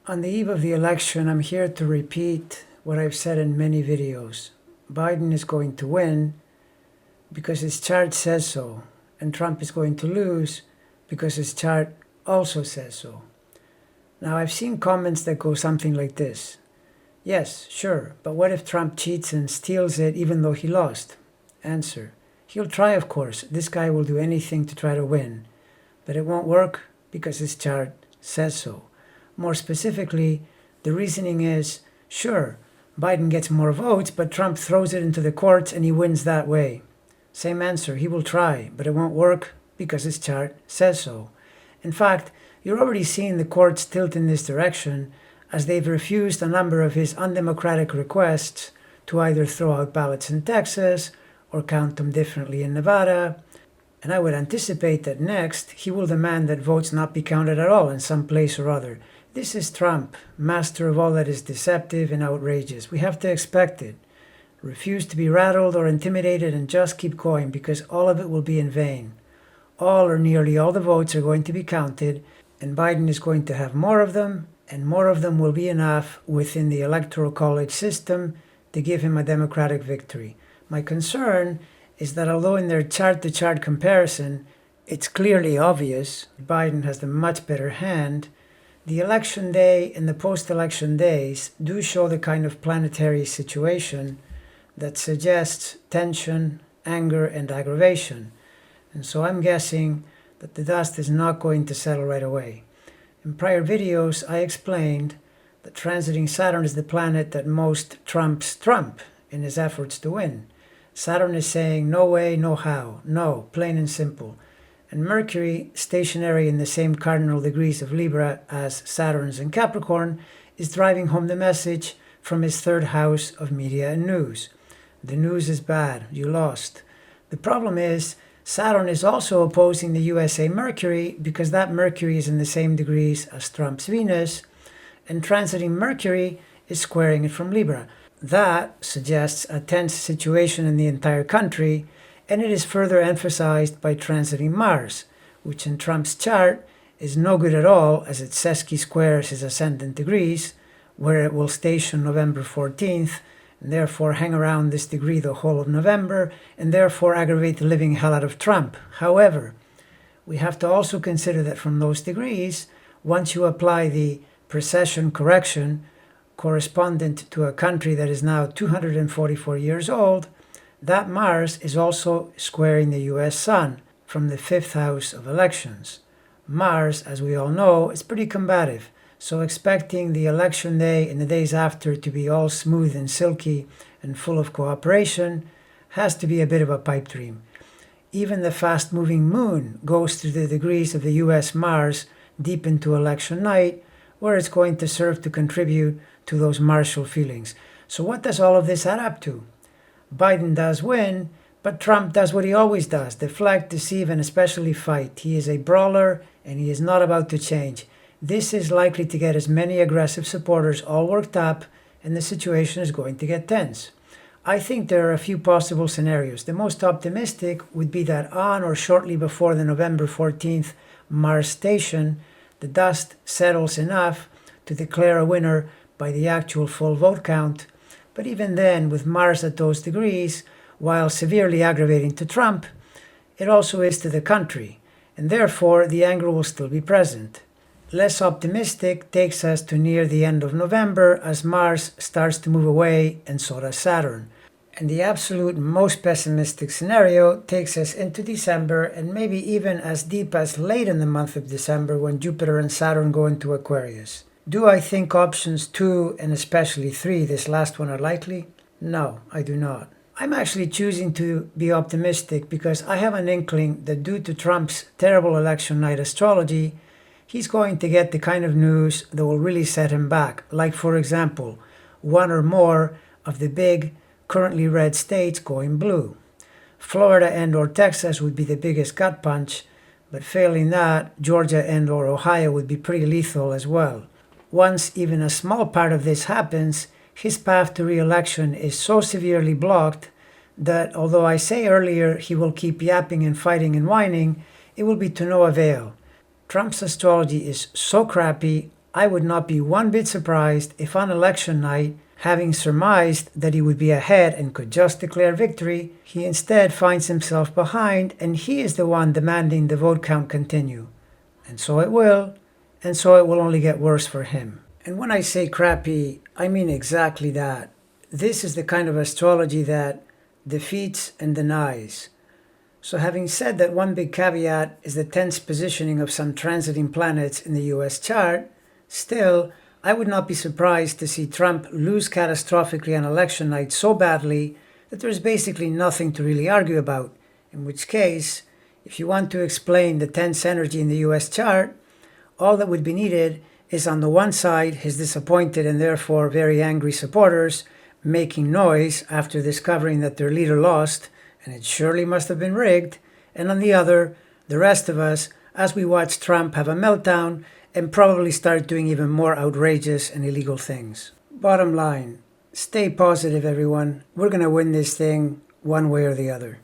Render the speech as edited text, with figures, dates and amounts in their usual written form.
On the eve of the election, I'm here to repeat what I've said in many videos. Biden is going to win because his chart says so, and Trump is going to lose because his chart also says so. Now, I've seen comments that go something like this. Yes, sure, but what if Trump cheats and steals it even though he lost? Answer. He'll try, of course. This guy will do anything to try to win. But it won't work because his chart says so. More specifically, the reasoning is, sure, Biden gets more votes, but Trump throws it into the courts and he wins that way. Same answer, he will try, but it won't work because his chart says so. In fact, you're already seeing the courts tilt in this direction as they've refused a number of his undemocratic requests to either throw out ballots in Texas or count them differently in Nevada. And I would anticipate that next he will demand that votes not be counted at all in some place or other. This is Trump, master of all that is deceptive and outrageous. We have to expect it. Refuse to be rattled or intimidated and just keep going because all of it will be in vain. All or nearly all the votes are going to be counted and Biden is going to have more of them, and more of them will be enough within the Electoral College system to give him a Democratic victory. My concern is that although in their chart-to-chart comparison it's clearly obvious Biden has the much better hand, the election day and the post-election days do show the kind of planetary situation that suggests tension, anger, and aggravation. And so I'm guessing that the dust is not going to settle right away. In prior videos, I explained that transiting Saturn is the planet that most trumps Trump in his efforts to win. Saturn is saying no way, no how, no, plain and simple. And Mercury, stationary in the same cardinal degrees of Libra as Saturn's in Capricorn, is driving home the message from his third house of media and news. The news is bad, you lost. The problem is, Saturn is also opposing the USA Mercury because that Mercury is in the same degrees as Trump's Venus, and transiting Mercury is squaring it from Libra. That suggests a tense situation in the entire country, and it is further emphasized by transiting Mars, which in Trump's chart is no good at all as it sesqui squares his ascendant degrees, where it will station November 14th, and therefore hang around this degree the whole of November, and therefore aggravate the living hell out of Trump. However, we have to also consider that from those degrees, once you apply the precession correction correspondent to a country that is now 244 years old, that Mars is also squaring the US Sun from the 5th house of elections. Mars, as we all know, is pretty combative. So expecting the election day and the days after to be all smooth and silky and full of cooperation has to be a bit of a pipe dream. Even the fast-moving moon goes through the degrees of the US Mars deep into election night, where it's going to serve to contribute to those martial feelings. So what does all of this add up to? Biden does win, but Trump does what he always does, deflect, deceive, and especially fight. He is a brawler, and he is not about to change. This is likely to get as many aggressive supporters all worked up, and the situation is going to get tense. I think there are a few possible scenarios. The most optimistic would be that on or shortly before the November 14th Mars station, the dust settles enough to declare a winner by the actual full vote count. But even then, with Mars at those degrees, while severely aggravating to Trump, it also is to the country, and therefore the anger will still be present. Less optimistic takes us to near the end of November as Mars starts to move away and so does Saturn. And the absolute most pessimistic scenario takes us into December and maybe even as deep as late in the month of December when Jupiter and Saturn go into Aquarius. Do I think options 2 and especially 3, this last one, are likely? No, I do not. I'm actually choosing to be optimistic because I have an inkling that due to Trump's terrible election night astrology, he's going to get the kind of news that will really set him back. Like, for example, one or more of the big, currently red states going blue. Florida and or Texas would be the biggest gut punch, but failing that, Georgia and or Ohio would be pretty lethal as well. Once even a small part of this happens, his path to re-election is so severely blocked that although I say earlier he will keep yapping and fighting and whining, it will be to no avail. Trump's astrology is so crappy, I would not be one bit surprised if on election night, having surmised that he would be ahead and could just declare victory, he instead finds himself behind and he is the one demanding the vote count continue. And so it will, and so it will only get worse for him. And when I say crappy, I mean exactly that. This is the kind of astrology that defeats and denies. So having said that, one big caveat is the tense positioning of some transiting planets in the US chart, still, I would not be surprised to see Trump lose catastrophically on election night so badly that there's basically nothing to really argue about, in which case, if you want to explain the tense energy in the US chart, all that would be needed is on the one side his disappointed and therefore very angry supporters making noise after discovering that their leader lost, and it surely must have been rigged, and on the other, the rest of us as we watch Trump have a meltdown and probably start doing even more outrageous and illegal things. Bottom line, stay positive everyone. We're going to win this thing one way or the other.